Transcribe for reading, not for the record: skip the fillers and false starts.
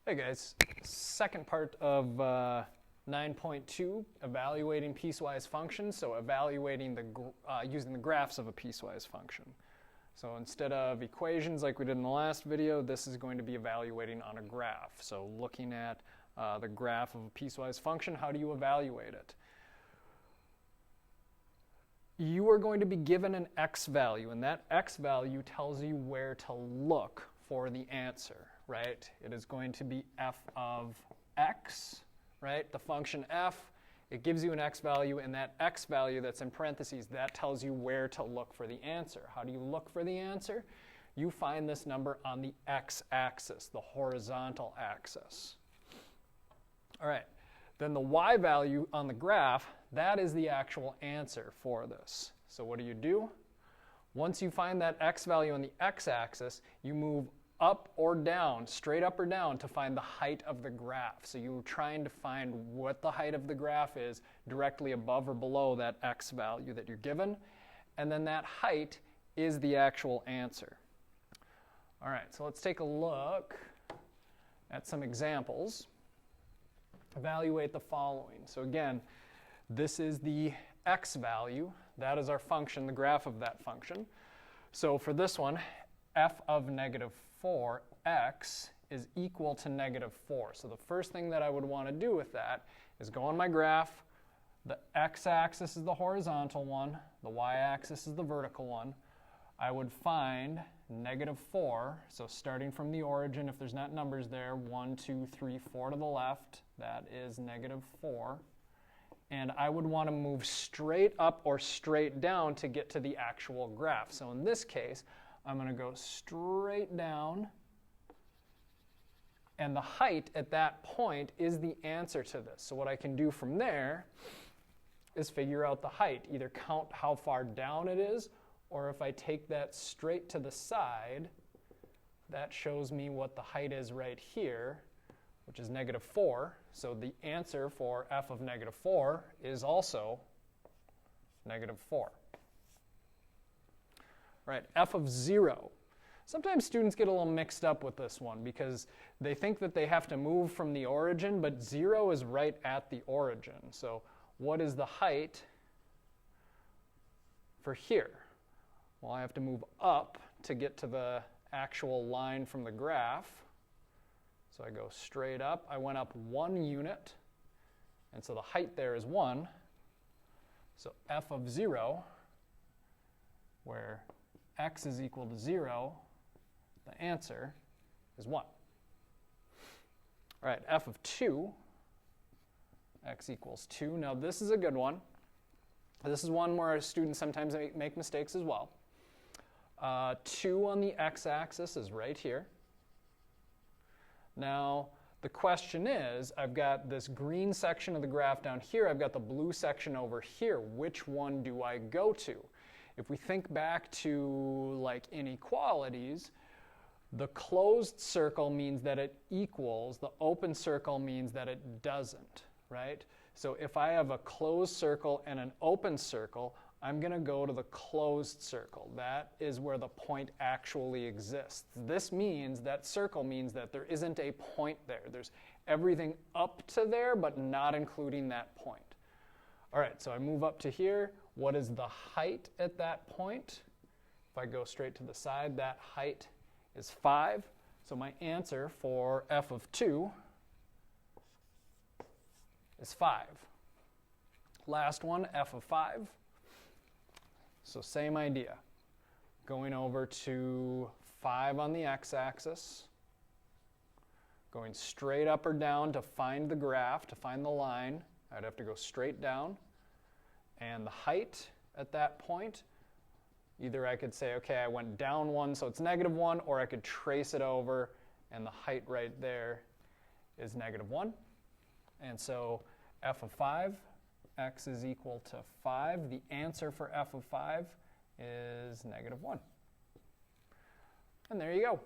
Hey guys, second part of 9.2, evaluating piecewise functions. So evaluating using the graphs of a piecewise function. So instead of equations like we did in the last video, this is going to be evaluating on a graph. So looking at the graph of a piecewise function, how do you evaluate it? You are going to be given an x value, and that x value tells you where to look for the answer, right? It is going to be f of x, right? The function f, it gives you an x value, and that x value that's in parentheses, that tells you where to look for the answer. How do you look for the answer? You find this number on the x-axis, the horizontal axis. All right, then the y value on the graph, that is the actual answer for this. So what do? Once you find that x value on the x-axis, you move up or down, straight up or down, to find the height of the graph. So you're trying to find what the height of the graph is directly above or below that x value that you're given, and then that height is the actual answer. All right, so let's take a look at some examples. Evaluate the following. So again, this is the x value. That is our function, the graph of that function. So for this one, f of negative 4x is equal to negative 4. So the first thing that I would want to do with that is go on my graph. The x-axis is the horizontal one. The y-axis is the vertical one. I would find negative 4. So starting from the origin, if there's not numbers there, 1, 2, 3, 4 to the left, that is negative 4. And I would want to move straight up or straight down to get to the actual graph. So in this case, I'm going to go straight down, and the height at that point is the answer to this. So what I can do from there is figure out the height, either count how far down it is, or if I take that straight to the side, that shows me what the height is right here, which is negative 4. So the answer for f of negative 4 is also negative 4. Right, f of 0. Sometimes students get a little mixed up with this one because they think that they have to move from the origin, but 0 is right at the origin. So what is the height for here? Well, I have to move up to get to the actual line from the graph. So I go straight up. I went up 1 unit, and so the height there is 1. So f of 0, where x is equal to 0, the answer is 1. All right, f of 2, x equals 2. Now this is a good one. This is one where students sometimes make mistakes as well. 2 on the x-axis is right here. Now the question is, I've got this green section of the graph down here, I've got the blue section over here. Which one do I go to? If we think back to like inequalities, the closed circle means that it equals, the open circle means that it doesn't, right? So if I have a closed circle and an open circle, I'm going to go to the closed circle. That is where the point actually exists. This means, that circle means that there isn't a point there. There's everything up to there, but not including that point. All right, so I move up to here. What is the height at that point? If I go straight to the side, that height is 5. So my answer for f of 2 is 5. Last one, f of 5. So same idea. Going over to 5 on the x-axis. Going straight up or down to find the graph, to find the line. I'd have to go straight down. And the height at that point, either I could say, okay, I went down 1, so it's negative 1, or I could trace it over, and the height right there is negative 1. And so f of 5, x is equal to 5. The answer for f of 5 is negative 1. And there you go.